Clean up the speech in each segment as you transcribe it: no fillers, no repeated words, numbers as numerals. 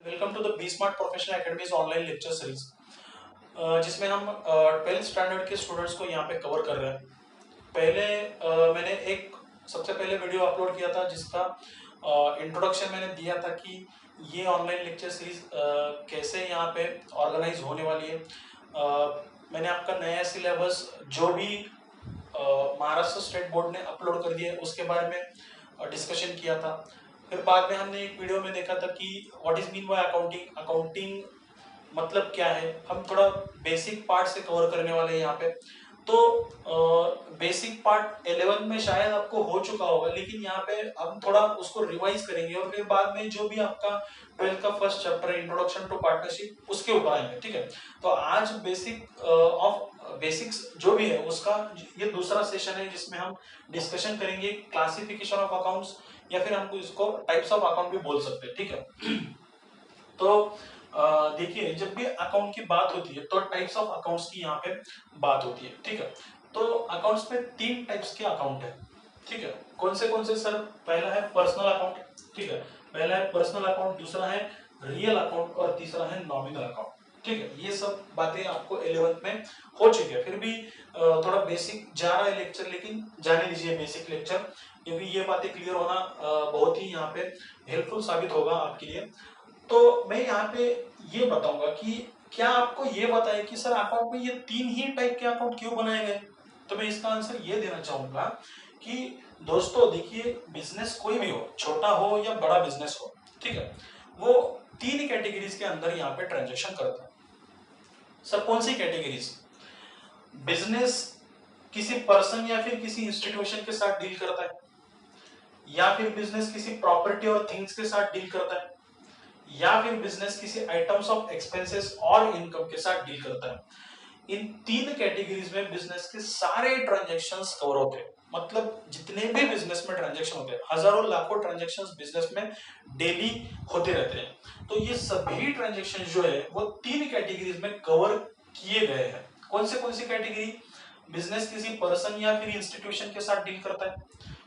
Welcome to the B smart professional academies online lecture series, जिसमें हम 12th standard के students को यहाँ पे कवर कर रहे हैं। पहले मैंने एक सबसे पहले वीडियो अपलोड किया था जिसका इंट्रोडक्शन मैंने दिया था कि ये ऑनलाइन लेक्चर सीरीज कैसे यहाँ पे ऑर्गेनाइज होने वाली है। मैंने आपका नया सिलेबस जो भी महाराष्ट्र स्टेट बोर्ड ने अपलोड कर दिया है उसके बारे में डिस्कशन किया था। फिर बाद में हमने एक वीडियो में देखा था कि what is mean by accounting मतलब क्या है। हम थोड़ा बेसिक पार्ट से कवर करने वाले हैं यहाँ पे। तो बेसिक पार्ट 11 में शायद आपको हो चुका होगा, लेकिन यहाँ पे हम थोड़ा उसको रिवाइज करेंगे और फिर बाद में जो भी आपका 12th का फर्स्ट चैप्टर है इंट्रोडक्शन टू पार्टनरशिप उसके ऊपर आएंगे। ठीक है, तो आज बेसिक्स जो भी है उसका ये दूसरा सेशन है जिसमें हम डिस्कशन करेंगे क्लासिफिकेशन ऑफ अकाउंट्स, या फिर हमको इसको टाइप्स ऑफ अकाउंट भी बोल सकते हैं। ठीक है, तो देखिए जब भी अकाउंट की बात होती है तो टाइप्स ऑफ अकाउंट्स की यहाँ पे बात होती है। ठीक है, तो अकाउंट्स में 3 टाइप्स के अकाउंट है। ठीक है, कौन से सर? पहला है पर्सनल अकाउंट। ठीक है, पहला है पर्सनल अकाउंट, दूसरा है रियल अकाउंट और तीसरा है नॉमिनल अकाउंट। ठीक है, ये सब बातें आपको 11th में हो चुकी है। फिर भी थोड़ा बेसिक जा रहा है लेक्चर, लेकिन जाने दीजिए बेसिक लेक्चर, क्योंकि ये बातें क्लियर होना बहुत ही यहाँ पे हेल्पफुल साबित होगा आपके लिए। तो मैं यहाँ पे ये बताऊंगा कि क्या आपको ये बताया कि सर अकाउंट में ये 3 ही टाइप के अकाउंट क्यों बनाए गए। तो मैं इसका आंसर ये देना चाहूंगा कि दोस्तों देखिए, बिजनेस कोई भी हो, छोटा हो या बड़ा बिजनेस हो, ठीक है, वो 3 कैटेगरीज के अंदर यहाँ पे ट्रांजेक्शन करता है। सर कौन सी कैटेगरीज? बिजनेस किसी पर्सन या फिर किसी इंस्टीट्यूशन के साथ डील करता है, या फिर बिजनेस किसी प्रॉपर्टी और थिंग्स के साथ डील करता है, या फिर बिजनेस किसी आइटम्स ऑफ एक्सपेंसेस और इनकम के साथ डील करता है। इन 3 कैटेगरीज में बिजनेस के सारे ट्रांजैक्शंस कवर होते हैं। मतलब जितने भी बिजनेस में ट्रांजैक्शन होते हैं, हजारों लाखों ट्रांजैक्शंस बिजनेस में डेली होते रहते हैं। तो ये सभी ट्रांजैक्शन जो है वो 3 कैटेगरीज में कवर किए गए हैं। कौन सी कैटेगरी? बिजनेस किसी पर्सन या फिर इंस्टीट्यूशन के साथ डील करता है,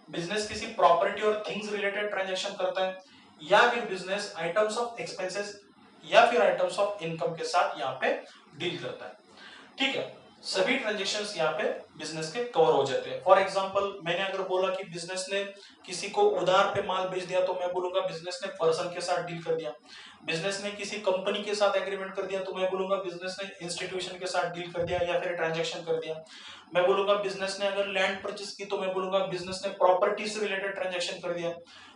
बिजनेस किसी प्रॉपर्टी और थिंग्स रिलेटेड ट्रांजैक्शन करता है, या फिर बिजनेस आइटम्स ऑफ एक्सपेंसेस या फिर आइटम्स ऑफ इनकम के साथ यहाँ पे डील करता है। ठीक है, सभी ट्रांजैक्शंस यहाँ पे बिजनेस के कवर हो जाते हैं। फॉर एग्जांपल मैंने अगर बोला कि बिजनेस ने किसी को उधार पे माल बेच दिया, तो मैं बोलूंगा बिजनेस ने पर्सन के साथ डील कर दिया। बिजनेस ने किसी कंपनी के साथ एग्रीमेंट कर दिया, तो मैं बोलूंगा बिजनेस ने इंस्टीट्यूशन के साथ डील कर दिया या फिर ट्रांजैक्शन कर दिया। मैं बोलूंगा बिजनेस ने अगर लैंड परचेस की, तो मैं बोलूंगा बिजनेस ने प्रॉपर्टी से रिलेटेड ट्रांजैक्शन कर दिया।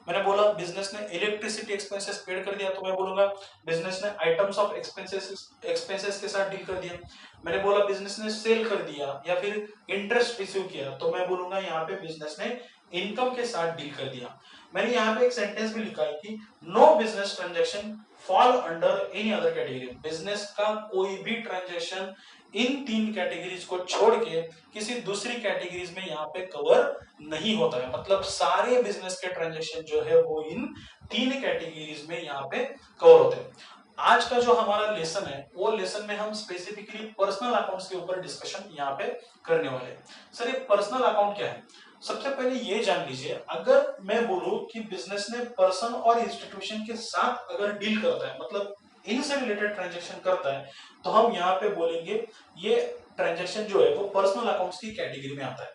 मैंने बोला बिजनेस ने इलेक्ट्रिसिटी एक्सपेंसेस पेड कर दिया, तो मैं बोलूंगा बिजनेस ने आइटम्स ऑफ एक्सपेंसेस के साथ डील कर दिया। मैंने बोला बिजनेस ने सेल कर दिया या फिर इंटरेस्ट रिसीव किया, तो मैं बोलूंगा यहाँ पे बिजनेस ने इनकम के साथ डील कर दिया। मैंने यहाँ पे एक सेंटेंस भी लिखा है कि no business transaction fall under any other category. Business का कोई भी ट्रांजैक्शन इन 3 कैटेगरीज को छोड़ के किसी दूसरी कैटेगरीज में यहाँ पे कवर नहीं होता है। मतलब सारे बिजनेस के ट्रांजैक्शन जो है वो इन 3 कैटेगरीज में यहाँ पे कवर होते हैं। आज का जो हमारा लेसन है वो लेसन में हम स्पेसिफिकली पर्सनल अकाउंट्स के ऊपर डिस्कशन यहाँ पे करने वाले हैं। सर ये पर्सनल अकाउंट क्या है? सबसे पहले ये जान लीजिए, अगर मैं बोलूं कि बिजनेस ने पर्सन और इंस्टीट्यूशन के साथ अगर डील करता है, मतलब इनसे रिलेटेड ट्रांजैक्शन करता है, तो हम यहाँ पे बोलेंगे ये ट्रांजैक्शन जो है वो पर्सनल अकाउंट्स की कैटेगरी में आता है।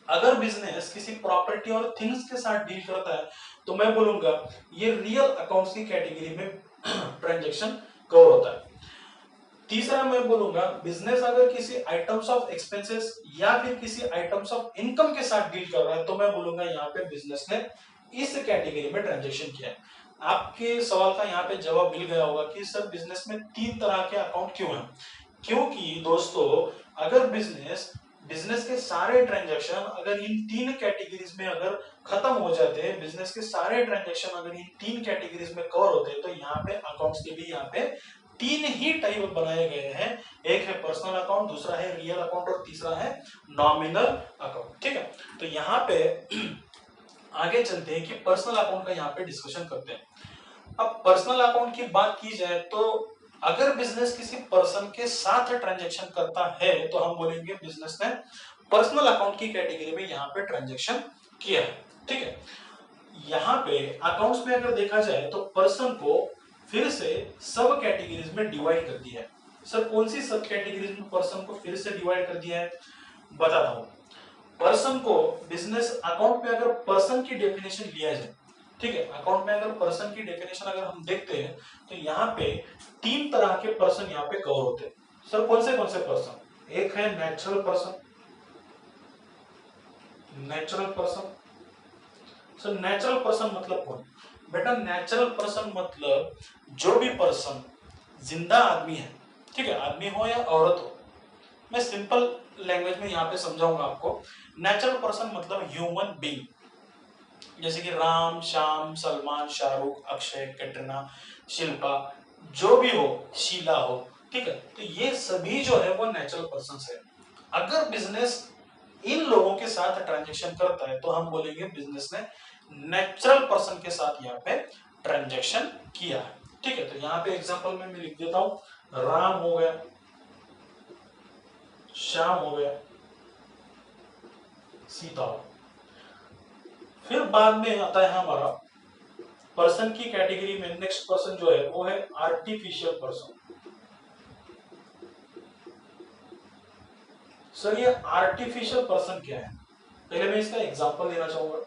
अगर बिजनेस किसी प्रॉपर्टी और थिंग्स के साथ डील करता है, तो मैं बोलूंगा ये रियल अकाउंट्स की कैटेगरी में ट्रांजैक्शन कवर होता है। तीसरा मैं बोलूंगा बिजनेस अगर किसी आइटम्स ऑफ एक्सपेंसेस या फिर किसी आइटम्स ऑफ इनकम के साथ डील कर रहा है, तो मैं बोलूंगा यहाँ पे बिजनेस ने इस कैटेगरी में ट्रांजैक्शन किया है। आपके सवाल का यहाँ पे जवाब मिल गया होगा कि सर बिजनेस में 3 तरह के अकाउंट क्यों हैं? क्योंकि दोस्तों अगर बिजनेस के सारे ट्रांजैक्शन अगर इन 3 कैटेगरीज में अगर खत्म हो जाते हैं, बिजनेस के सारे ट्रांजैक्शन अगर इन 3 कैटेगरीज में कवर होते हैं, तो यहाँ पे अकाउंट्स के भी यहाँ पे 3 ही टाइप बनाए गए हैं। एक है पर्सनल अकाउंट, दूसरा है रियल अकाउंट और तीसरा है नॉमिनल अकाउंट। ठीक है, तो यहाँ पे आगे चलते हैं कि पर्सनल अकाउंट का यहाँ पे डिस्कशन करते हैं। अब पर्सनल अकाउंट की बात की जाए तो अगर बिजनेस किसी पर्सन के साथ ट्रांजैक्शन करता है, तो हम बोलेंगे बिजनेस ने पर्सनल अकाउंट की कैटेगरी में यहाँ पे ट्रांजैक्शन किया है। ठीक है, यहाँ पे अकाउंट्स में अगर देखा जाए तो पर्सन को फिर सब कैटेगरीज में डिवाइड कर दिया है। सर कौन सी सब कैटेगरीज में पर्सन को फिर से डिवाइड कर दिया है, बताता हूं। पर्सन को बिजनेस अकाउंट में अगर पर्सन की डेफिनेशन लिया जाए, ठीक है, अकाउंट में अगर पर्सन की डेफिनेशन अगर हम देखते हैं तो यहाँ पे 3 तरह के पर्सन यहाँ पे कवर होते हैं। सर कौन से पर्सन, एक है natural person, natural person. Sir natural person मतलब कौन, बेटा नेचुरल पर्सन मतलब जो भी पर्सन जिंदा आदमी है, ठीक है, आदमी हो या औरत हो, मैं सिंपल लैंग्वेज में यहाँ पे समझाऊंगा आपको। नेचुरल पर्सन मतलब ह्यूमन बीइंग, जैसे कि राम, श्याम, सलमान, शाहरुख, अक्षय, कैटरीना, शिल्पा, जो भी हो, शीला हो, ठीक है, तो ये सभी जो है वो नेचुरल पर्सन है। अगर बिजनेस इन लोगों के साथ ट्रांजैक्शन करता है तो हम बोलेंगे बिजनेस ने नेचुरल पर्सन के साथ यहाँ पे ट्रांजैक्शन किया है, ठीक है। तो यहाँ पे एग्जांपल में मैं लिख देता हूं, राम हो गया, श्याम हो गया, सीता हो। फिर बाद में आता है हमारा पर्सन की कैटेगरी में नेक्स्ट पर्सन जो है वो है आर्टिफिशियल पर्सन। सर ये आर्टिफिशियल पर्सन क्या है, पहले मैं इसका एग्जांपल देना चाहूंगा।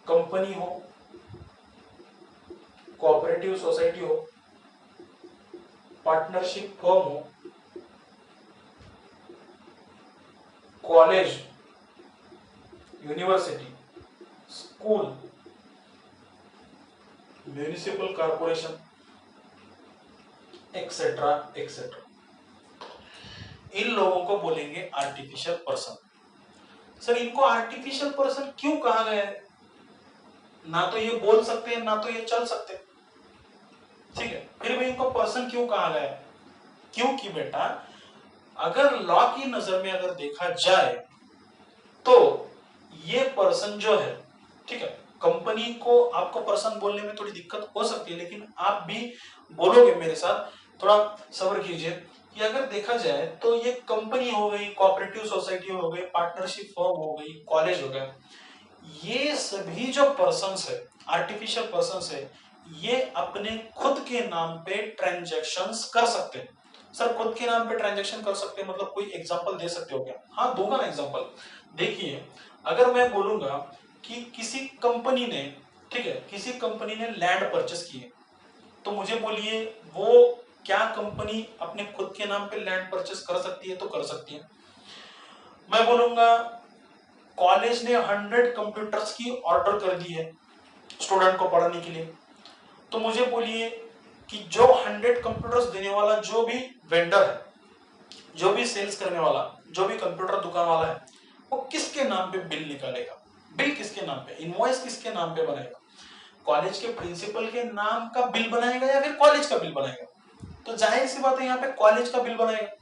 कंपनी हो, कोऑपरेटिव सोसाइटी हो, पार्टनरशिप फर्म हो, college, university, school, municipal corporation, etcetera etcetera, इन लोगों को बोलेंगे आर्टिफिशियल पर्सन। सर इनको आर्टिफिशियल पर्सन क्यों कहा गया है, ना तो ये बोल सकते हैं ना तो ये चल सकते हैं, ठीक है, फिर भी इनको पर्सन क्यों कहा गया है, क्योंकि बेटा अगर लॉ की नजर में अगर देखा जाए तो ये पर्सन जो है, ठीक है, कंपनी को आपको पर्सन बोलने में थोड़ी दिक्कत हो सकती है, लेकिन आप भी बोलोगे मेरे साथ, थोड़ा सब्र कीजिए, कि अगर देखा जाए तो ये कंपनी हो गई, कोऑपरेटिव सोसाइटी हो गई, पार्टनरशिप फर्म हो गई, कॉलेज हो गया, ये सभी जो पर्सन्स है, आर्टिफिशियल पर्सन्स है, ये अपने खुद के नाम पे ट्रांजैक्शंस कर सकते हैं। सर खुद के नाम पे ट्रांजैक्शन कर सकते हैं मतलब कोई एग्जांपल दे सकते हो क्या, हाँ दूंगा ना एग्जांपल। देखिए अगर मैं बोलूंगा कि किसी कंपनी ने, ठीक है, किसी कंपनी ने लैंड परचेस किए, तो मुझे बोलिए वो क्या कंपनी अपने खुद के नाम पे लैंड परचेस कर सकती है, तो कर सकती है। मैं बोलूंगा कॉलेज ने 100 कंप्यूटर्स की ऑर्डर कर दी है स्टूडेंट को पढ़ाने के लिए, तो मुझे बोलिए कि जो 100 कंप्यूटर्स देने वाला जो भी वेंडर है, जो भी सेल्स करने वाला, जो भी कंप्यूटर दुकान वाला है, वो किसके नाम पे बिल निकालेगा, बिल किसके नाम पे, इनवॉइस किसके नाम पे बनाएगा, कॉलेज के प्रिंसिपल के नाम का बिल बनाएगा या फिर कॉलेज का बिल बनाएगा, तो जाहिर सी बात है यहाँ पे कॉलेज का बिल बनाएगा।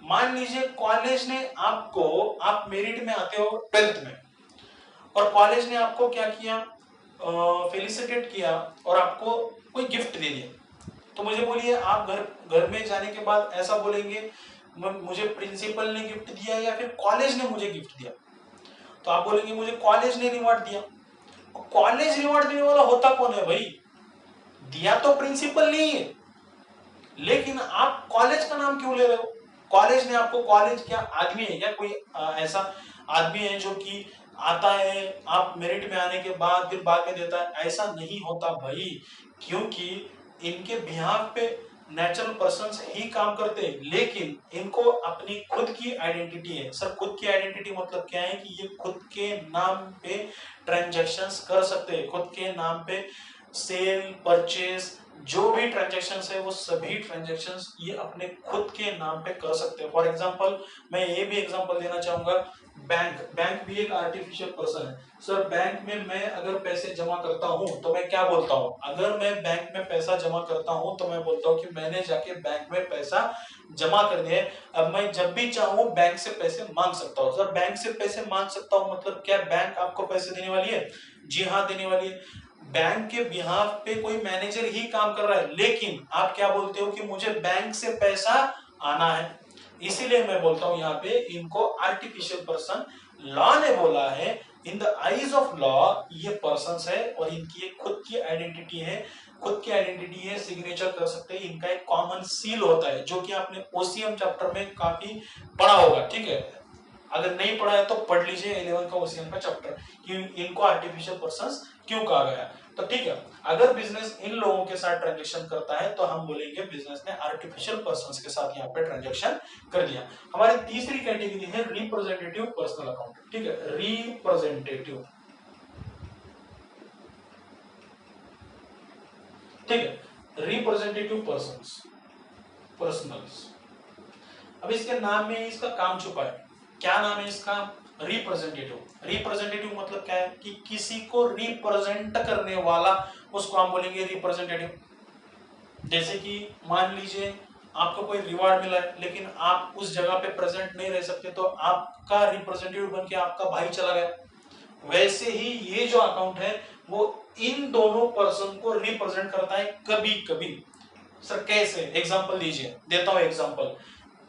मान लीजिए कॉलेज ने आपको, आप मेरिट में आते हो 12th में, और कॉलेज ने आपको क्या किया, फेलिसिटेट किया और आपको कोई गिफ्ट दे दिया, तो मुझे बोलिए आप घर में जाने के बाद ऐसा बोलेंगे मुझे प्रिंसिपल ने गिफ्ट दिया या फिर कॉलेज ने मुझे गिफ्ट दिया, तो आप बोलेंगे मुझे कॉलेज ने रिवॉर्ड दिया। कॉलेज रिवॉर्ड देने वाला होता कौन है भाई, दिया तो प्रिंसिपल नहीं है, लेकिन आप कॉलेज का नाम क्यों ले रहे हो, कॉलेज ने आपको, कॉलेज क्या आदमी है क्या, कोई ऐसा आदमी है जो कि आता है आप मेरिट में आने के बाद फिर बाद में देता है, ऐसा नहीं होता भाई, क्योंकि इनके बिहाफ पे नेचुरल पर्सन्स ही काम करते हैं, लेकिन इनको अपनी खुद की आइडेंटिटी है। सर खुद की आइडेंटिटी मतलब क्या है कि ये खुद के नाम पे ट्रांजैक्शंस कर सकते हैं, खुद के नाम पे सेल परचेज जो भी ट्रांजैक्शंस है वो सभी ट्रांजैक्शंस ये अपने खुद के नाम पे कर सकते हैं। फॉर एग्जांपल मैं ये भी एग्जांपल देना चाहूंगा, बैंक भी एक आर्टिफिशियल पर्सन है। सर बैंक में मैं अगर पैसे जमा करता हूं तो मैं क्या बोलता हूं, अगर मैं बैंक में पैसा जमा करता हूं तो मैं बोलता हूं कि मैंने जाके बैंक में पैसा जमा कर दिया है, अब मैं जब भी चाहूं बैंक से पैसे मांग सकता हूं। सर बैंक से पैसे मांग सकता हूं मतलब क्या बैंक आपको पैसे देने वाली है, जी हाँ देने वाली है। बैंक के बिहाफ पे कोई मैनेजर ही काम कर रहा है, लेकिन आप क्या बोलते हो कि मुझे बैंक से पैसा आना है, इसीलिए मैं बोलता हूं यहाँ पे इनको आर्टिफिशियल पर्सन। लॉ ने बोला है in the eyes of law ये पर्सन्स है और इनकी एक खुद की आइडेंटिटी है, सिग्नेचर कर सकते हैं, इनका एक कॉमन सील होता है जो कि आपने ओसीएम चैप्टर में काफी पढ़ा होगा, ठीक है। अगर नहीं पढ़ा है तो पढ़ लीजिए 11 का ओसीएम का चैप्टर कि इनको आर्टिफिशियल पर्सन्स क्यों कहा गया। तो ठीक है, अगर बिजनेस इन लोगों के साथ ट्रांजैक्शन करता है तो हम बोलेंगे बिजनेस ने आर्टिफिशियल पर्सन्स के साथ यहाँ पे ट्रांजैक्शन कर दिया। हमारी तीसरी कैटेगरी है रिप्रेजेंटेटिव पर्सनल अकाउंट, ठीक है, रिप्रेजेंटेटिव, ठीक है, रिप्रेजेंटेटिव पर्सन्स, पर्सनल्स। अब इसके नाम में इसका काम छुपा है। क्या नाम है इसका? रिप्रेजेंटेटिव। रिप्रेजेंटेटिव मतलब क्या है कि किसी को रिप्रेजेंट करने वाला, उसको हम बोलेंगे रिप्रेजेंटेटिव। जैसे कि मान लीजिए आपको कोई रिवार्ड मिला है लेकिन आप उस जगह पे प्रेजेंट नहीं रह सकते तो आपका रिप्रेजेंटेटिव बन के आपका भाई चला गया। वैसे ही ये जो अकाउंट है वो इन दोनों पर्सन को रिप्रेजेंट करता है कभी कभी। सर कैसे? एग्जांपल दीजिए, देता हूं एग्जांपल।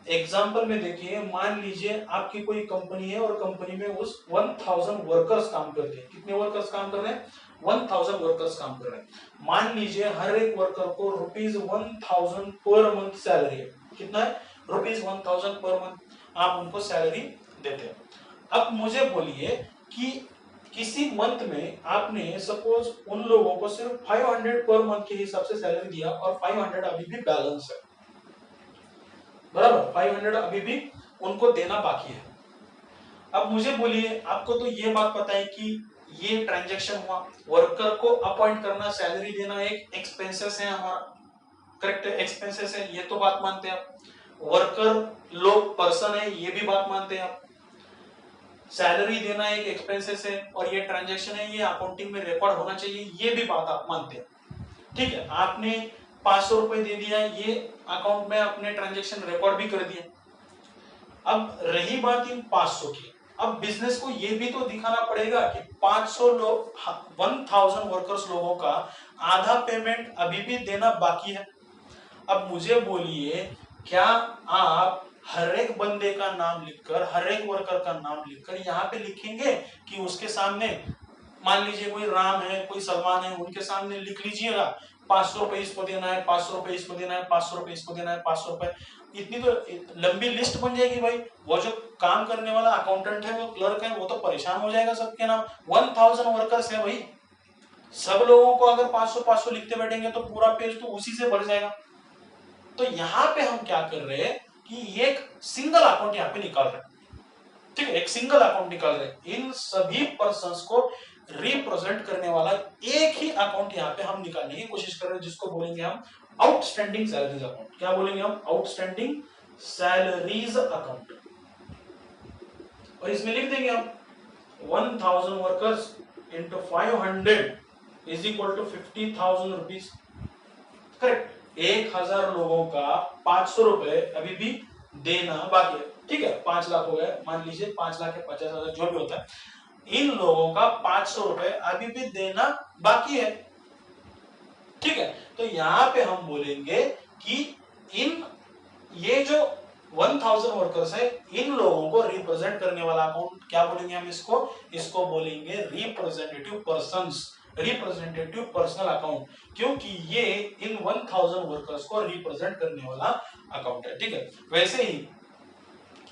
एग्जाम्पल में देखिए, मान लीजिए आपकी कोई कंपनी है और कंपनी में उस 1000 वर्कर्स काम करते हैं। कितने वर्कर्स काम कर रहे हैं? 1000 वर्कर्स काम कर रहे हैं। मान लीजिए हर एक वर्कर को ₹1000 पर मंथ सैलरी है। कितना है? ₹1000 पर मंथ आप उनको सैलरी देते हैं। अब मुझे बोलिए कि किसी मंथ में आपने सपोज उन लोगों को सिर्फ 500 पर मंथ के हिसाब से सैलरी दिया और 500 अभी भी बैलेंस है, बराबर। 500 अभी भी उनको देना बाकी है। अब मुझे बोलिए, आपको तो ये बात पता है कि ये ट्रांजैक्शन हुआ, वर्कर को अपॉइंट करना, सैलरी देना एक एक्सपेंसेस है हमारा, करेक्ट है, एक्सपेंसेस है, ये तो बात मानते हैं आप। वर्कर लोग पर्सन है, ये भी बात मानते हैं आप। सैलरी देना एक एक्सपेंसेस है और ये ट्रांजैक्शन है, ये अकाउंटिंग में रिकॉर्ड होना चाहिए, ये भी बात आप मानते हैं, ठीक है। आपने 500 रुपए दे दिया, ये अकाउंट में अपने ट्रांजैक्शन रिकॉर्ड भी कर दिया। अब रही बात इन 500 की, अब बिजनेस को ये भी तो दिखाना पड़ेगा कि 500 लोग, 1000 वर्कर्स लोगों का आधा पेमेंट अभी भी देना बाकी है। अब मुझे बोलिए, क्या आप हर एक बंदे का नाम लिखकर, हर एक वर्कर का नाम लिखकर यहाँ पे लिखेंगे कि उसके सामने, मान लीजिए कोई राम है, कोई सलमान है, उनके सामने लिख लीजिएगा 500 रुपए इसको देना है, 500 रुपए इसको देना है, 500 रुपए इसको देना है, 500 रुपए, इतनी तो लंबी लिस्ट बन जाएगी भाई। वो जो काम करने वाला अकाउंटेंट है, वो क्लर्क है, वो तो परेशान हो जाएगा सबके नाम। 1000 वर्कर्स है भाई, सब लोगों को अगर 500 लिखते बैठेंगे तो पूरा पेज तो उसी से भर जाएगा। तो यहाँ पे हम क्या कर रहे हैं कि एक सिंगल अकाउंट यहाँ पे निकाल रहे हैं, ठीक है, एक सिंगल अकाउंट निकाल रहे हैं। इन सभी पर्सन्स को रिप्रेजेंट करने वाला एक ही अकाउंट यहाँ पे हम निकालने की कोशिश कर रहे हैं, जिसको बोलेंगे हम आउटस्टैंडिंग सैलरीज अकाउंट। क्या बोलेंगे हम? Outstanding salaries account. और इसमें लिख देंगे हम 1000 workers into 500 is equal to 50,000 rupees, correct. 1000 लोगों का 500 रुपए अभी भी देना बाकी है, ठीक है। 5 लाख हो गए, मान लीजिए 5 लाख या 50,000 जो भी होता है, इन लोगों का 500 रुपए अभी भी देना बाकी है, ठीक है। तो यहाँ पे हम बोलेंगे कि इन ये जो 1000 वर्कर्स है, इन लोगों को रिप्रेजेंट करने वाला अकाउंट क्या बोलेंगे हम? इसको बोलेंगे representative persons, representative personal account, क्योंकि ये इन 1000 वर्कर्स को रिप्रेजेंट करने वाला अकाउंट है, ठीक है। वैसे ही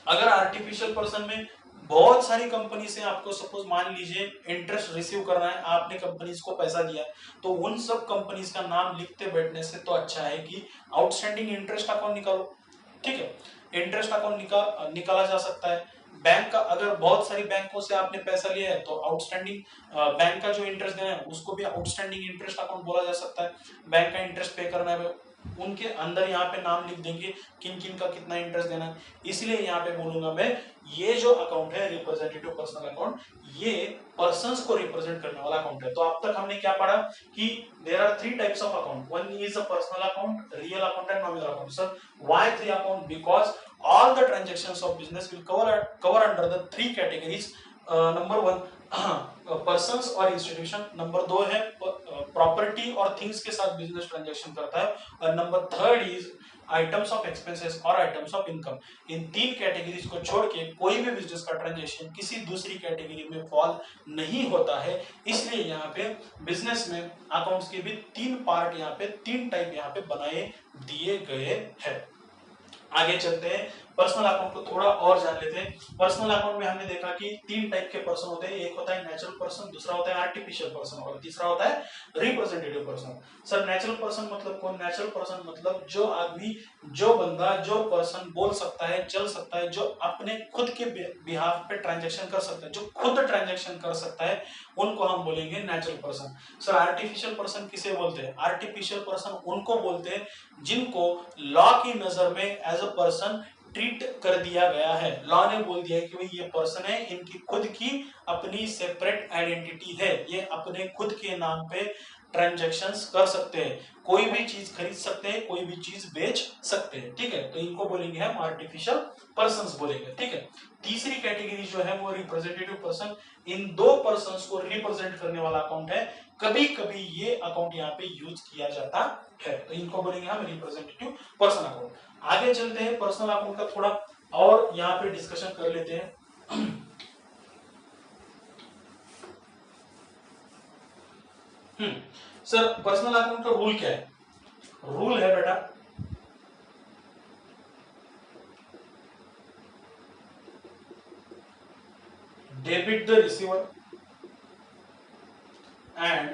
अगर आर्टिफिशियल पर्सन में बहुत सारी कंपनी से आपको सपोज मान लीजिए इंटरेस्ट रिसीव करना है, आपने कंपनीज को पैसा दिया, तो उन सब कंपनीज का नाम लिखते बैठने से तो अच्छा है कि आउटस्टैंडिंग इंटरेस्ट अकाउंट निकालो, ठीक है। इंटरेस्ट अकाउंट निकाला जा सकता है। बैंक का, अगर बहुत सारी बैंकों से आपने पैसा लिया है तो आउटस्टैंडिंग बैंक का जो इंटरेस्ट देना है उसको भी आउटस्टैंडिंग इंटरेस्ट अकाउंट बोला जा सकता है। बैंक का इंटरेस्ट पे करना है, उनके अंदर यहाँ पे नाम लिख देंगे किन किन का कितना इंटरेस्ट देना है। इसलिए यहाँ पे बोलूंगा मैं, ये जो अकाउंट है रिप्रेजेंटेटिव पर्सनल अकाउंट, ये पर्सन्स को रिप्रेजेंट करने वाला अकाउंट है। तो अब तक हमने क्या पढ़ा कि there are 3 types of account, one is a personal account, real account and nominal account. Sir why 3 account? Because all the transactions of business will cover under the 3 categories. Number 1 persons और institution, number 2 है property और things के साथ business transaction करता है, और number 3 is items of expenses और items of income, इन तीन कैटेगरीज को छोड़ के कोई भी बिजनेस का ट्रांजेक्शन किसी दूसरी कैटेगरी में फॉल नहीं होता है। इसलिए यहाँ पे बिजनेस में अकाउंट्स के भी तीन पार्ट, यहाँ पे तीन टाइप यहाँ पे बनाए दिए गए हैं। आगे चलते हैं, पर्सनल अकाउंट को थोड़ा और जान लेते हैं। पर्सनल अकाउंट में हमने देखा कि तीन टाइप के पर्सन होते हैं, एक होता है नेचुरल पर्सन, दूसरा होता है आर्टिफिशियल पर्सन और तीसरा होता है representative person. Sir natural person मतलब कौन? नेचुरल पर्सन मतलब जो आदमी, जो बंदा, जो पर्सन बोल सकता है, चल सकता है, जो अपने खुद के बिहाफ पे ट्रांजैक्शन कर सकता है, जो खुद ट्रांजैक्शन कर सकता है, उनको हम बोलेंगे natural person. Sir artificial person किसे बोलते हैं? आर्टिफिशियल पर्सन उनको बोलते हैं जिनको लॉ की नजर में एज अ पर्सन ट्रीट कर दिया गया है। लॉ ने बोल दिया है कि भाई ये पर्सन है, इनकी खुद की अपनी सेपरेट आइडेंटिटी है, ये अपने खुद के नाम पे ट्रांजैक्शंस कर सकते हैं, कोई भी चीज खरीद सकते हैं, कोई भी चीज बेच सकते हैं, ठीक है। तो इनको बोलेंगे हम आर्टिफिशियल पर्सन्स बोलेंगे, ठीक है। तीसरी कैटेगरी जो है वो रिप्रेजेंटेटिव पर्सन। इन दो पर्सन्स को रिप्रेजेंट करने वाला अकाउंट है, कभी कभी ये अकाउंट यहाँ पे यूज किया जाता है, तो इनको बोलेंगे हम रिप्रेजेंटेटिव पर्सन अकाउंट। आगे चलते हैं, पर्सनल अकाउंट का थोड़ा और यहाँ पे डिस्कशन कर लेते हैं। सर पर्सनल अकाउंट का रूल क्या है? रूल है बेटा, debit the receiver and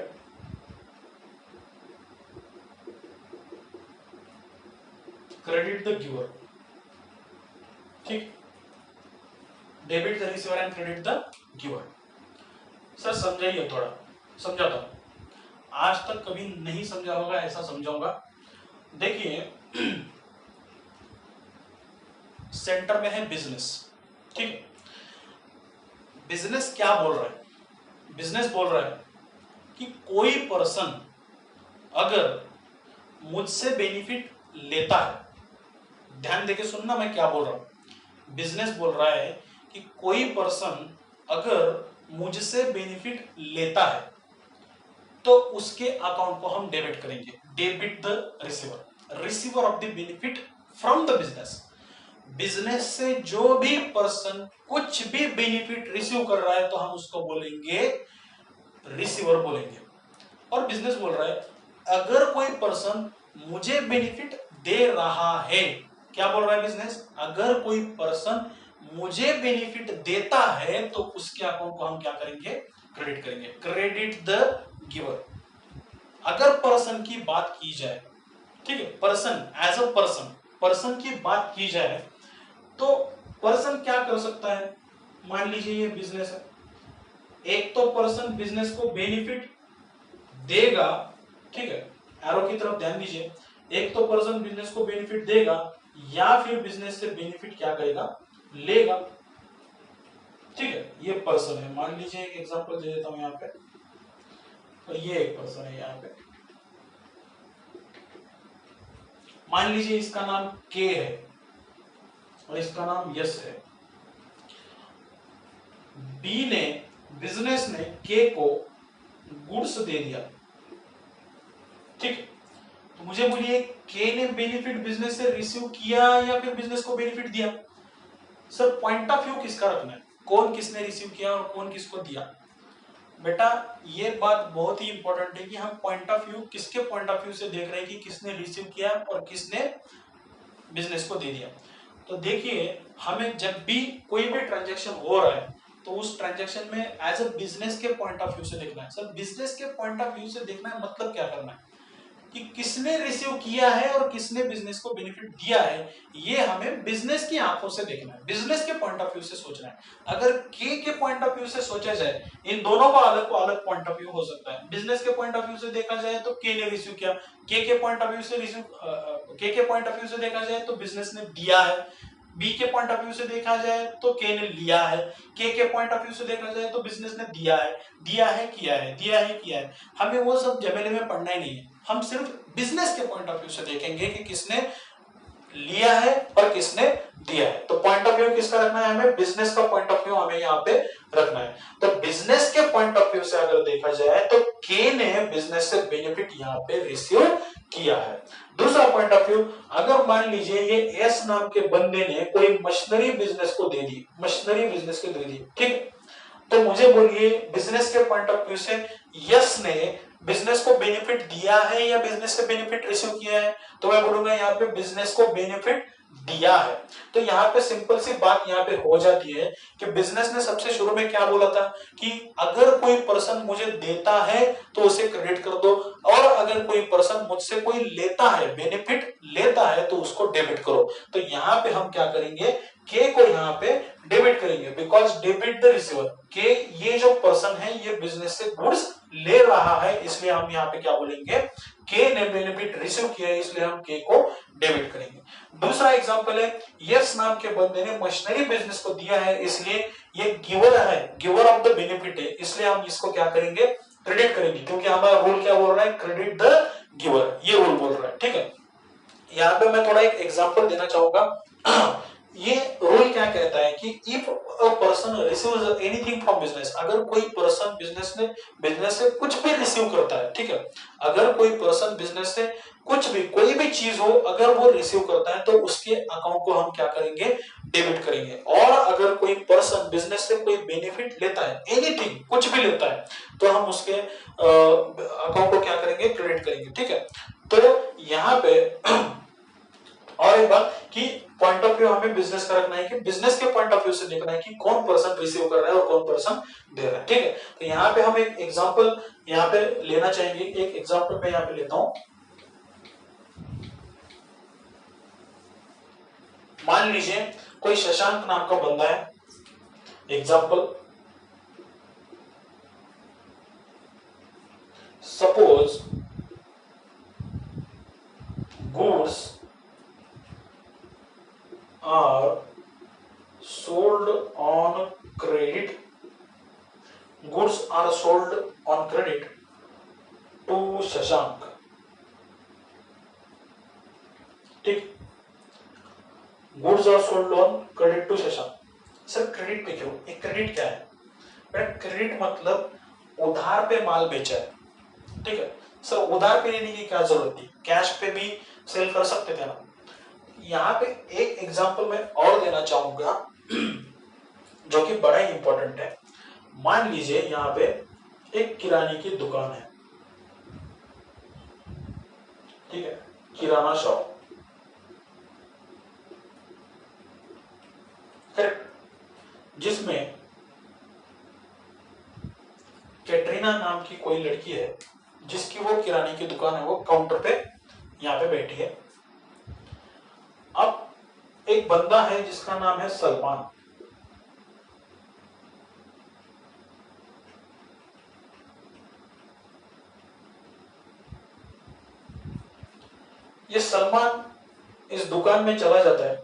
credit the giver, ठीक। Debit the receiver and credit the giver. Sir समझाइए, थोड़ा समझाता हूं, आज तक कभी नहीं समझा होगा ऐसा समझाऊंगा। देखिए सेंटर में है बिजनेस, ठीक। बिजनेस क्या बोल रहा है? बिजनेस बोल रहा है कि कोई पर्सन अगर मुझसे बेनिफिट लेता है, ध्यान देके सुनना मैं क्या बोल रहा हूं। बिजनेस बोल रहा है कि कोई पर्सन अगर मुझसे बेनिफिट लेता है तो उसके अकाउंट को हम डेबिट करेंगे, debit the receiver, receiver of the benefit from the business. Business से जो भी पर्सन कुछ भी बेनिफिट रिसीव कर रहा है तो हम उसको बोलेंगे रिसीवर बोलेंगे। और बिजनेस बोल रहा है अगर कोई पर्सन मुझे बेनिफिट दे रहा है, क्या बोल रहा है बिजनेस? अगर कोई पर्सन मुझे बेनिफिट देता है तो उसके अकाउंट को हम क्या करेंगे? क्रेडिट करेंगे, क्रेडिट द गिवर। अगर पर्सन की बात की जाए, ठीक है, person as a person, person की बात की जाए तो पर्सन क्या कर सकता है? मान लीजिए ये बिजनेस है, एक तो पर्सन बिजनेस को बेनिफिट देगा, ठीक है, एरो की तरफ ध्यान दीजिए, एक तो पर्सन बिजनेस को बेनिफिट देगा या फिर बिजनेस से बेनिफिट क्या करेगा? लेगा, ठीक है। ये पर्सन है, मान लीजिए एक एग्जांपल दे देता हूं यहाँ पे, तो ये एक पर्सन है यहाँ पे, मान लीजिए इसका नाम के है और इसका नाम यस है। बी ने, बिजनेस ने के को गुड्स दे दिया, ठीक। तो मुझे बोलिए के ने बेनिफिट बिजनेस से रिसीव किया या फिर बिजनेस को बेनिफिट दिया? सर पॉइंट ऑफ व्यू किसका रखना है, कौन किसने रिसीव किया और कौन किसको दिया? बेटा ये बात बहुत ही इंपॉर्टेंट है कि हम पॉइंट ऑफ व्यू किसके पॉइंट ऑफ व्यू से देख रहे हैं कि किसने रिसीव किया और किसने बिजनेस को दे दिया। तो देखिए हमें जब भी कोई भी ट्रांजैक्शन हो रहा है तो उस ट्रांजैक्शन में एज अ बिजनेस के पॉइंट ऑफ व्यू से देखना है। सर बिजनेस के पॉइंट ऑफ व्यू से देखना है मतलब क्या करना है कि किसने रिसीव किया है और किसने बिजनेस को बेनिफिट दिया है, ये हमें बिजनेस की आंखों से देखना है, बिजनेस के पॉइंट ऑफ व्यू से सोचना है। अगर के पॉइंट ऑफ व्यू से सोचा जाए, इन दोनों का अलग पॉइंट ऑफ व्यू हो सकता है। बिजनेस के पॉइंट ऑफ व्यू से देखा जाए तो के ने रिसीव किया, के पॉइंट ऑफ व्यू से रिसीव, के पॉइंट ऑफ व्यू से देखा जाए तो बिजनेस ने दिया है, बी के पॉइंट ऑफ व्यू से देखा जाए तो के ने लिया है, के पॉइंट ऑफ व्यू से देखा जाए तो बिजनेस ने दिया है, किया है। हमें वो सब जमेले में पढ़ना ही नहीं है, हम सिर्फ बिजनेस के पॉइंट ऑफ व्यू से देखेंगे कि किसने लिया है और किसने दिया है। तो पॉइंट ऑफ व्यू किसका रखना है हमें, बिजनेस का पॉइंट ऑफ व्यू हमें यहाँ पे रखना है। तो बिजनेस के पॉइंट ऑफ व्यू से अगर देखा जाए तो के ने बिजनेस से बेनिफिट यहाँ पे रिसीव किया है। दूसरा पॉइंट ऑफ व्यू, अगर मान लीजिए ये एस नाम के बंदे ने कोई मशीनरी बिजनेस को दे दी, मशीनरी बिजनेस को दे दी, ठीक, तो मुझे बोलिए बिजनेस के पॉइंट ऑफ व्यू से यस ने बिजनेस को बेनिफिट दिया है या बिजनेस से बेनिफिट रिसीव किया है, तो मैं बोलूंगा यहाँ पे बिजनेस को बेनिफिट दिया है। तो यहाँ पे सिंपल सी बात यहाँ पे हो जाती है कि बिजनेस ने सबसे शुरू में क्या बोला था कि अगर कोई पर्सन मुझे देता है तो उसे क्रेडिट कर दो, और अगर कोई पर्सन मुझसे कोई लेता है, बेनिफिट लेता है, तो उसको डेबिट करो। तो यहाँ पे हम क्या करेंगे, के को यहाँ पे डेबिट करेंगे, बिकॉज डेबिट द रिसीवर। के ये जो पर्सन है ये बिजनेस से गुड्स ले रहा है, इसलिए हम यहाँ पे क्या बोलेंगे, के ने बेनिफिट रिसीव किया है, इसलिए हम के को डेबिट करेंगे। दूसरा एग्जांपल है, यस नाम के बंदे ने मशीनरी बिजनेस को दिया है, इसलिए ये गिवर है, गिवर ऑफ द बेनिफिट है, इसलिए हम इसको क्या करेंगे, क्रेडिट करेंगे, क्योंकि हमारा रूल क्या बोल रहा है, क्रेडिट द गिवर, ये रूल बोल रहा है, ठीक है। यहाँ पे मैं थोड़ा एक एग्जांपल देना चाहूंगा। ये रूल क्या कहता है कि if a person receives anything from business, अगर कोई पर्सन बिजनेस से कुछ भी रिसीव करता है, ठीक है, अगर कोई पर्सन बिजनेस से कुछ भी, कोई भी चीज हो, अगर वो रिसीव करता है तो उसके अकाउंट को हम क्या करेंगे, डेबिट करेंगे। और अगर कोई पर्सन बिजनेस से कोई बेनिफिट लेता है, एनीथिंग कुछ भी लेता है, तो हम उसके अकाउंट को क्या करेंगे, क्रेडिट करेंगे, ठीक है। तो यहाँ पे और एक बात कि पॉइंट ऑफ व्यू हमें बिजनेस का रखना है कि बिजनेस के पॉइंट ऑफ व्यू से देखना है कि कौन पर्सन रिसीव कर रहा है और कौन पर्सन दे रहा है, ठीक है। तो यहाँ पे हम एक एग्जांपल यहाँ पे लेना चाहेंगे, एक एग्जांपल मैं यहाँ पे लेता हूं। मान लीजिए कोई शशांक नाम का बंदा है, example, suppose goods are sold on credit, goods are sold on credit to Shashank, ठीक, goods are sold on credit to Shashank. Sir credit पे क्यों, एक क्रेडिट क्या है, क्रेडिट मतलब उधार पे माल बेचा है, ठीक है। सर उधार पे लेने की क्या जरूरत थी, कैश पे भी सेल कर सकते थे ना। यहाँ पे एक एग्जांपल मैं और देना चाहूंगा जो कि बड़ा ही इंपॉर्टेंट है। मान लीजिए यहाँ पे एक किराने की दुकान है, ठीक है, किराना शॉप, करेक्ट, जिसमें कैटरीना नाम की कोई लड़की है, जिसकी वो किराने की दुकान है, वो काउंटर पे यहाँ पे बैठी है। अब एक बंदा है जिसका नाम है सलमान, ये सलमान इस दुकान में चला जाता है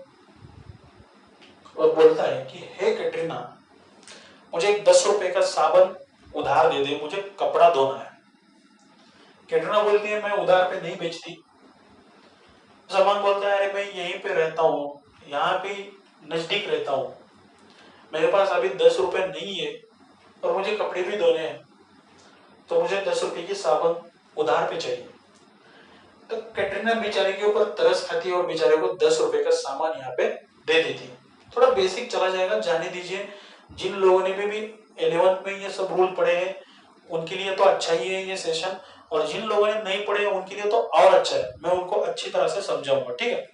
और बोलता है कि हे कैटरीना, मुझे एक 10 रुपए का साबुन उधार दे दे, मुझे कपड़ा धोना है। कैटरीना बोलती है मैं उधार पे नहीं बेचती। सलमान बोलता है अरे मैं यहीं पे रहता हूँ, यहाँ पे नजदीक रहता हूँ, मेरे पास अभी 10 रुपए नहीं है और मुझे कपड़े भी धोने हैं, तो मुझे 10 रुपए की साबुन उधार पे चाहिए। तो कैटरीना बेचारे के ऊपर तरस खाती है और बेचारे को 10 रुपए का सामान यहाँ पे दे देती है। थोड़ा बेसिक चला जाएगा, जाने दीजिए। जिन लोगों ने भी 11th में ये सब रूल पढ़े हैं उनके लिए तो अच्छा ही है ये सेशन, और जिन लोगों ने नहीं पढ़े उनके लिए तो और अच्छा है, मैं उनको अच्छी तरह से समझाऊंगा, ठीक है।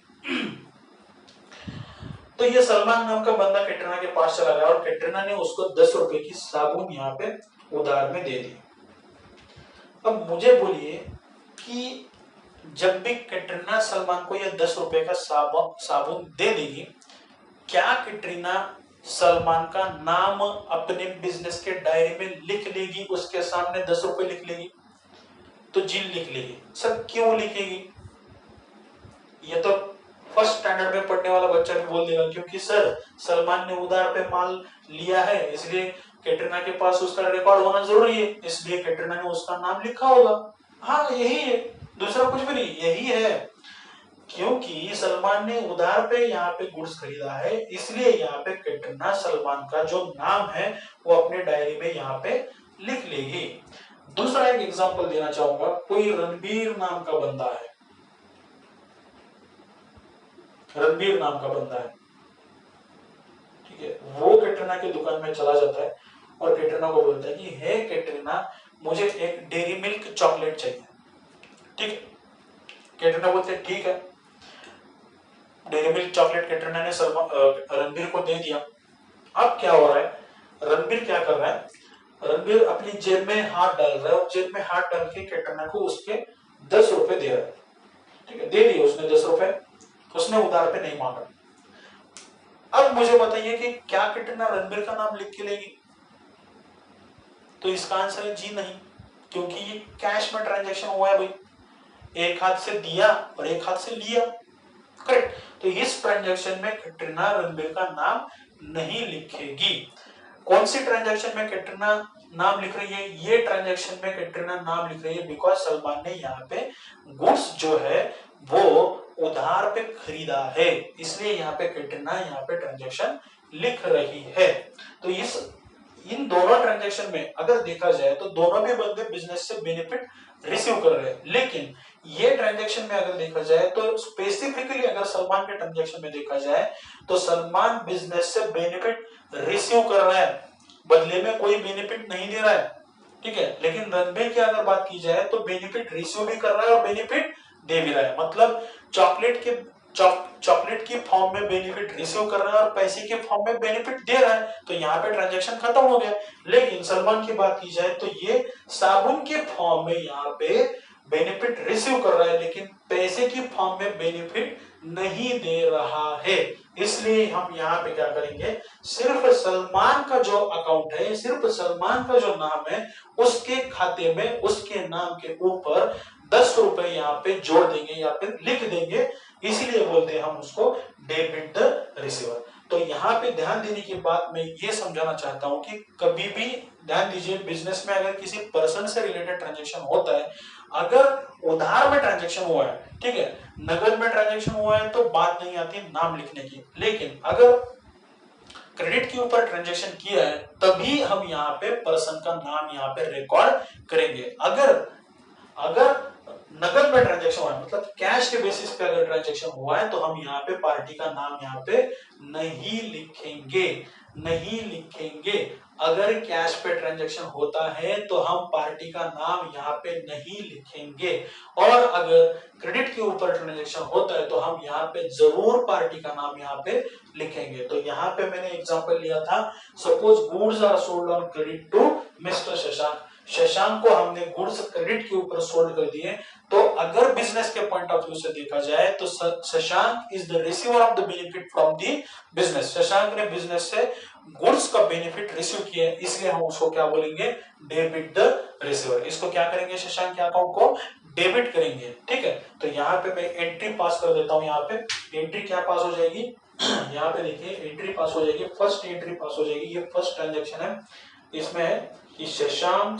तो ये सलमान नाम का बंदा कैटरीना के पास चला गया और कैटरीना ने उसको 10 रुपए की साबुन यहाँ पे उधार में दे दी। अब मुझे बोलिए कि जब भी कैटरीना सलमान को ये 10 रुपए का साबुन दे देगी, क्या कैटरीना सलमान का नाम अपने बिजनेस के डायरी में लिख लेगी, उसके सामने 10 रुपए लिख लेगी? तो जी लिख लेगी। सर क्यों लिखेगी? ये तो फर्स्ट स्टैंडर्ड में पढ़ने वाला बच्चा भी बोल देगा, क्योंकि सर सलमान ने उधार पे माल लिया है, इसलिए कैटरीना के पास उसका रिकॉर्ड होना जरूरी है, इसलिए कैटरीना ने उसका नाम लिखा होगा। हाँ यही है, दूसरा कुछ भी नहीं, यही है क्योंकि सलमान ने उधार पे यहाँ पे गुड्स खरीदा है, इसलिए यहाँ पे कैटरीना सलमान का जो नाम है वो अपने डायरी में यहाँ पे लिख लेगी। दूसरा एक एग्जांपल देना चाहूंगा, कोई रणबीर नाम का बंदा है, रणबीर नाम का बंदा है, ठीक है, वो कैटरीना की दुकान में चला जाता है और कैटरीना को बोलता है कि हे कैटरीना, मुझे एक डेयरी मिल्क चॉकलेट चाहिए, ठीक है। कैटरीना बोलते हैं ठीक है, डेयरी मिल्क चॉकलेट कैटरीना ने रणबीर को दे दिया। अब क्या हो रहा है, रणबीर क्या कर रहा है, रणबीर अपनी जेब में हाथ डाल रहा है और जेब में हाथ डाल के कैटरीना को उसके 10 रुपए दे रहा है, ठीक है, दे दिए उसने 10 रुपए, उसने उधार पे नहीं मांगा। अब मुझे बताइए कि क्या कैटरीना रणबीर का नाम लिख के लेगी? तो इसका आंसर है जी नहीं, क्योंकि ये कैश में ट्रांजैक्शन हुआ है भाई, एक हाथ से दिया और एक हाथ से लिया, करेक्ट। तो इस ट्रांजैक्शन में कैटरीना रणबीर का नाम नहीं लिखेगी। कौन सी ट्रांजैक्शन में कैटरीना नाम लिख रही है? ये ट्रांजैक्शन में कैटरीना नाम लिख रही है बिकॉज सलमान ने यहाँ पे गुड्स जो है वो उधार पे खरीदा है, इसलिए यहाँ पे कैटरीना यहाँ पे ट्रांजैक्शन लिख रही है। तो इन दोनों ट्रांजैक्शन में अगर देखा जाए तो दोनों भी बंदे बिजनेस से बेनिफिट रिसीव कर रहे हैं, लेकिन ये ट्रांजैक्शन में अगर देखा जाए तो स्पेसिफिकली अगर सलमान के ट्रांजैक्शन में देखा जाए तो सलमान बिजनेस से बेनिफिट रिसीव कर रहा है, बदले में कोई बेनिफिट नहीं दे रहा है, ठीक है। लेकिन रणबीर की अगर बात की जाए तो बेनिफिट रिसीव भी कर रहा है और बेनिफिट दे भी रहा है, मतलब चॉकलेट की फॉर्म में बेनिफिट रिसीव कर रहा है और पैसे के फॉर्म में बेनिफिट दे रहा है, तो यहाँ पे ट्रांजैक्शन खत्म हो गया। लेकिन सलमान की बात की जाए तो ये साबुन के फॉर्म में यहाँ पे बेनिफिट रिसीव कर रहा है, लेकिन पैसे की फॉर्म में बेनिफिट नहीं दे रहा है, इसलिए हम यहाँ पे क्या करेंगे, सिर्फ सलमान का जो अकाउंट है, सिर्फ सलमान का जो नाम है, उसके खाते में उसके नाम के ऊपर 10 रुपए यहाँ पे जोड़ देंगे या फिर लिख देंगे, इसीलिए बोलते हैं हम उसको डेबिट द रिसीवर। तो यहाँ पे ध्यान देने की बात मैं ये समझाना चाहता हूँ कि कभी भी ध्यान दीजिए, बिजनेस में अगर किसी पर्सन से रिलेटेड ट्रांजैक्शन होता है, अगर उधार में ट्रांजैक्शन हुआ है, ठीक है, नगद में ट्रांजैक्शन हुआ है तो बात नहीं आती नाम लिखने की, लेकिन अगर क्रेडिट के ऊपर ट्रांजैक्शन किया है तभी हम यहाँ पे पर्सन का नाम यहाँ पे रिकॉर्ड करेंगे। अगर नगद में ट्रांजैक्शन हुआ है, मतलब कैश के बेसिस पे अगर ट्रांजैक्शन हुआ है, तो हम यहाँ पे पार्टी का नाम यहाँ पे नहीं लिखेंगे। अगर कैश पे ट्रांजैक्शन होता है तो हम पार्टी का नाम यहाँ पे नहीं लिखेंगे, और अगर क्रेडिट के ऊपर ट्रांजैक्शन होता है तो हम यहाँ पे जरूर पार्टी का नाम यहाँ पे लिखेंगे। तो यहाँ पे मैंने एग्जांपल लिया था, suppose goods are sold on credit to mister Shashank, Shashank को हमने गुड्स क्रेडिट के ऊपर सोल्ड कर दिए, तो अगर बिजनेस के पॉइंट ऑफ व्यू से देखा जाए तो Shashank is the receiver of the benefit from the business, Shashank ने बिजनेस से गुड्स का बेनिफिट रिसीव किया है, इसलिए हम उसको क्या बोलेंगे, डेबिट द रिसीवर। इसको क्या करेंगे, शशांक के अकाउंट को डेबिट करेंगे, ठीक है। तो यहाँ पे मैं एंट्री पास कर देता हूँ, यहाँ पे एंट्री क्या पास हो जाएगी, यहाँ पे देखिए एंट्री पास हो जाएगी, फर्स्ट एंट्री पास हो जाएगी, ये फर्स्ट ट्रांजेक्शन है, इसमें है कि शशांक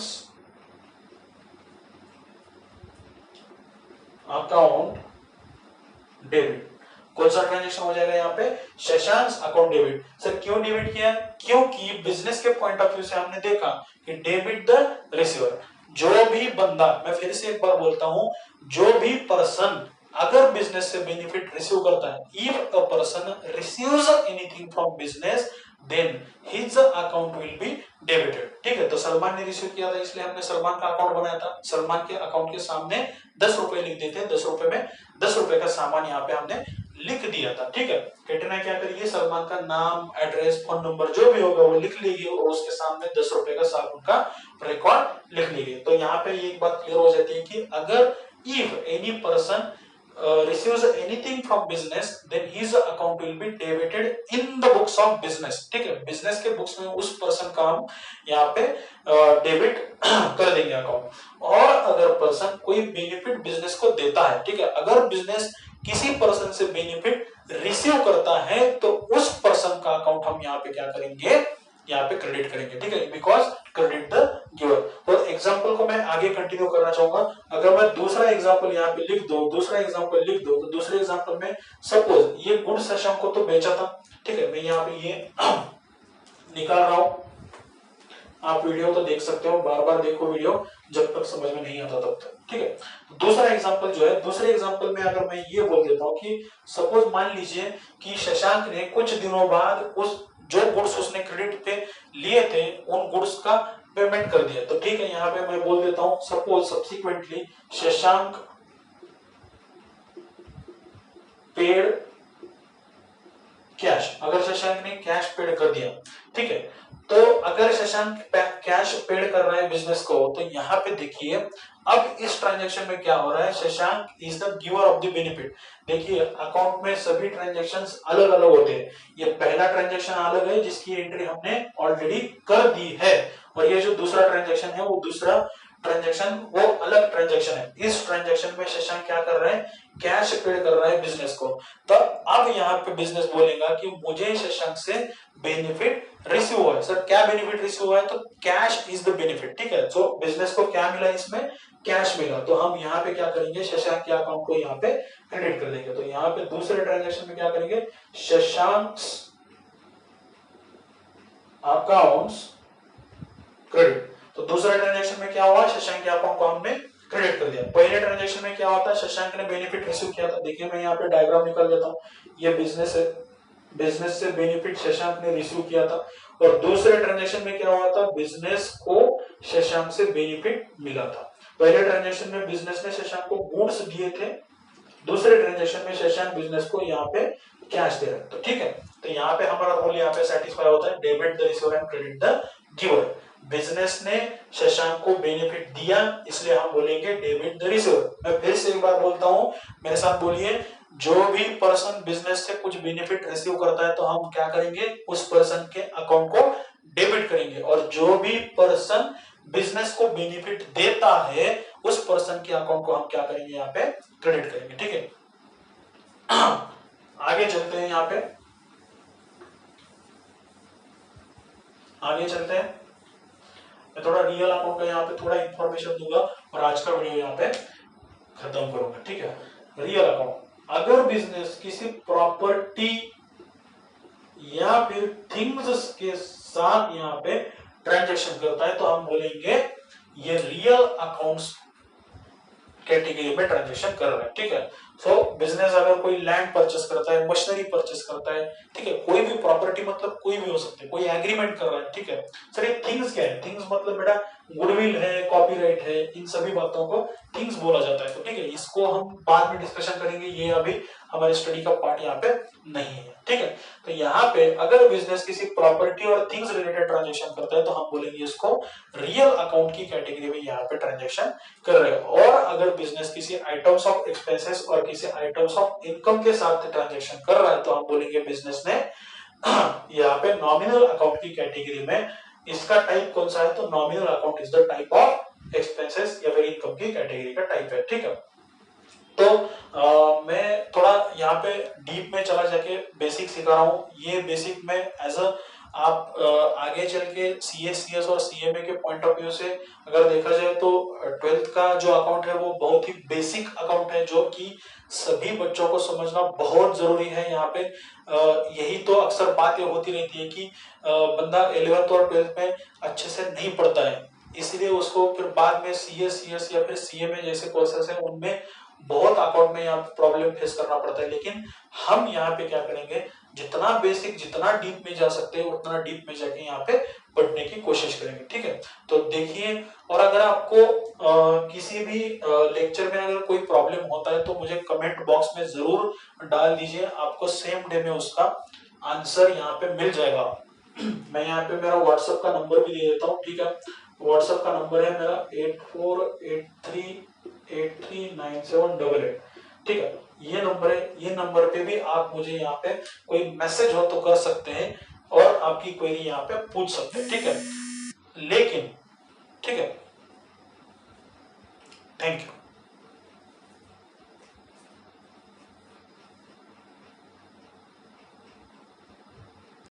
अकाउंट डेबिट, कौन सा ट्रांजेक्शन हो जाएगा यहाँ पे, शशांक अकाउंट डेबिट। सर क्यों डेबिट किया, क्योंकि बिजनेस के पॉइंट ऑफ व्यू से हमने देखा कि डेबिट द रिसीवर, जो भी बंदा, मैं फिर से एक बार बोलता हूं, जो भी पर्सन अगर बिजनेस से बेनिफिट रिसीव करता है, if a person receives anything from business then his account will be debited, ठीक है। तो सलमान ने रिसीव किया था इसलिए हमने सलमान का अकाउंट बनाया था, सलमान के अकाउंट के सामने 10 रुपए लिख देते हैं, 10 रुपए में 10 रुपए का सामान यहाँ पे हमने लिख दिया था, ठीक है। कैटरीना क्या करेगी, सलमान का नाम, एड्रेस, फोन नंबर जो भी होगा वो लिख लेगी और उसके सामने 10 रुपए का साबुन का रिकॉर्ड लिख लेगी। तो यहाँ पे एक बात क्लियर हो जाती है कि अगर if any person receives anything from business then his account will be debited in the books of business, ठीक है, बिजनेस के बुक्स में उस पर्सन का हम यहाँ पे डेबिट कर देंगे अकाउंट। और अगर पर्सन कोई बेनिफिट बिजनेस को देता है, ठीक है, अगर बिजनेस किसी पर्सन से बेनिफिट रिसीव करता है तो उस पर्सन का अकाउंट हम यहाँ पे क्या करेंगे, यहाँ पे क्रेडिट करेंगे, ठीक है, बिकॉज क्रेडिट द गिवर। तो एग्जांपल को मैं आगे कंटिन्यू करना चाहूंगा। अगर मैं दूसरा एग्जांपल यहाँ पे लिख दूं, तो दूसरे एग्जांपल में सपोज ये गुड शशांक को तो बेचा था, ठीक है, मैं यहाँ पे ये निकाल रहा हूं। आप वीडियो तो देख सकते हो, बार बार देखो वीडियो जब तक समझ में नहीं आता तब तक, ठीक है। दूसरा एग्जांपल जो है, दूसरे एग्जांपल में अगर मैं ये बोल देता हूँ कि सपोज मान लीजिए कि शशांक ने कुछ दिनों बाद उस जो गुड्स उसने क्रेडिट पे लिए थे उन गुड्स का पेमेंट कर दिया, तो ठीक है, यहाँ पे मैं बोल देता हूँ suppose subsequently Shashank paid cash. अगर शशांक ने कैश पेड कर दिया, ठीक है, तो अगर शशांक कैश पेड कर रहा है बिजनेस को, तो यहाँ पे देखिए अब इस ट्रांजैक्शन में क्या हो रहा है, Shashank is the giver of the benefit. देखिए अकाउंट में सभी ट्रांजैक्शंस अलग अलग होते हैं, ये पहला ट्रांजैक्शन अलग है जिसकी एंट्री हमने ऑलरेडी कर दी है, और ये जो दूसरा ट्रांजैक्शन है वो दूसरा ट्रांजैक्शन वो अलग ट्रांजैक्शन है। इस ट्रांजैक्शन में शशांक क्या कर रहा है, कैश पेड कर रहा है बिजनेस को। तो अब यहाँ पे बिजनेस बोलेगा कि मुझे शशांक से बेनिफिट रिसीव हुआ है। सर क्या बेनिफिट रिसीव हुआ है, तो कैश इज द बेनिफिट, ठीक है। तो बिजनेस को क्या मिला, इसमें कैश मिला, तो हम यहाँ पे क्या करेंगे, शशांक के अकाउंट को यहाँ पे क्रेडिट कर देंगे। तो यहाँ पे दूसरे ट्रांजैक्शन में क्या करेंगे, शशांक अकाउंट्स क्रेडिट। तो दूसरा ट्रांजैक्शन में क्या हुआ, शशांक के अकाउंट को हमने क्रेडिट कर दिया। पहले ट्रांजैक्शन में क्या होता है, शशांक ने बेनिफिट रिसीव किया था, देखिए मैं यहाँ पे डायग्राम निकाल देता हूँ, ये बिजनेस है, बिजनेस से बेनिफिट शशांक ने रिसीव किया था, और दूसरे ट्रांजैक्शन में क्या हुआ था, बिजनेस को शशांक से बेनिफिट मिला था। पहले ट्रांजैक्शन में बिजनेस ने शशांक को गुड्स दिए थे, दूसरे ट्रांजैक्शन में शशांक बिजनेस को यहाँ पे कैश दे रहा है, तो ठीक है। तो यहाँ पे हमारा रोल यहाँ पे सेटिस्फाई होता है, debit the receiver and credit the giver. Business ने शशांक को बेनिफिट दिया, इसलिए हम बोलेंगे डेबिट द रिसीवर। मैं फिर से एक बार बोलता हूँ, मेरे साथ बोलिए, जो भी पर्सन बिजनेस से कुछ बेनिफिट रिसीव करता है तो हम क्या करेंगे, उस पर्सन के अकाउंट को डेबिट करेंगे, और जो भी पर्सन बिजनेस को बेनिफिट देता है उस पर्सन के अकाउंट को हम क्या करेंगे, यहाँ पे क्रेडिट करेंगे, ठीक है। आगे चलते हैं, यहाँ पे आगे चलते हैं। मैं थोड़ा रियल अकाउंट का यहाँ पे थोड़ा इंफॉर्मेशन दूंगा और आज का वीडियो यहाँ पे खत्म करूंगा, ठीक है। रियल अकाउंट, अगर बिजनेस किसी प्रॉपर्टी या फिर थिंग्स के साथ यहाँ पे ट्रांजैक्शन करता है तो हम बोलेंगे ये रियल अकाउंट्स कैटेगरी में ट्रांजैक्शन कर रहा है, ठीक है। सो बिजनेस अगर कोई लैंड परचेस करता है, मशीनरी परचेस करता है, ठीक है, कोई भी प्रॉपर्टी मतलब कोई भी हो सकती है, कोई एग्रीमेंट कर रहा है, ठीक है। सर ये थिंग्स क्या है, थिंग्स मतलब बेटा गुडविल है, कॉपीराइट है, इन सभी बातों को थिंग्स बोला जाता है, तो ठीक है, इसको हम बाद में डिस्कशन करेंगे, ये अभी हमारे स्टडी का पार्ट यहाँ पे नहीं है, ठीक है। तो यहाँ पे अगर बिजनेस किसी प्रॉपर्टी और थिंग्स रिलेटेड ट्रांजैक्शन करता है तो हम बोलेंगे इसको रियल अकाउंट की कैटेगरी में यहाँ पे ट्रांजैक्शन कर रहे हैं। और अगर बिजनेस किसी आइटम्स ऑफ एक्सपेंसेस और किसी आइटम्स ऑफ इनकम के साथ ट्रांजैक्शन कर रहा है तो हम बोलेंगे बिजनेस ने यहाँ पे नॉमिनल अकाउंट की कैटेगरी में, इसका टाइप कौन सा है, तो nominal account is the type of expenses या फिर इनकम की कैटेगरी का टाइप है, ठीक है। तो मैं थोड़ा यहाँ पे डीप में चला जाके बेसिक सिखा रहा हूँ, ये बेसिक में एज अ आप आगे चल के सीएस और सीएमए के पॉइंट ऑफ व्यू से अगर देखा जाए तो 12th का जो अकाउंट है वो बहुत ही बेसिक अकाउंट है, जो कि सभी बच्चों को समझना बहुत जरूरी है। यहाँ पे यही तो अक्सर बातें होती रहती है कि बंदा 11th और 12th में अच्छे से नहीं पढ़ता है, इसलिए उसको फिर बाद में सीएस या फिर सीएमए जैसे कोर्सेस है उनमें बहुत अकाउंट में यहाँ प्रॉब्लम फेस करना पड़ता है। लेकिन हम यहाँ पे क्या करेंगे, जितना बेसिक जितना डीप में जा सकते हैं उतना डीप में जाके यहाँ पे पढ़ने की कोशिश करेंगे, ठीक है। तो देखिए, और अगर आपको किसी भी लेक्चर में अगर कोई प्रॉब्लम होता है तो मुझे कमेंट बॉक्स में जरूर डाल दीजिए, आपको सेम डे में उसका आंसर यहाँ पे मिल जाएगा। मैं यहाँ पे मेरा व्हाट्सएप का नंबर भी दे देता हूँ, ठीक है। व्हाट्सएप का नंबर है मेरा 8483839788, ठीक है, ये नंबर है। ये नंबर पे भी आप मुझे यहाँ पे कोई मैसेज हो तो कर सकते हैं और आपकी क्वेरी यहाँ पे पूछ सकते हैं, ठीक है। लेकिन ठीक है, थैंक यू।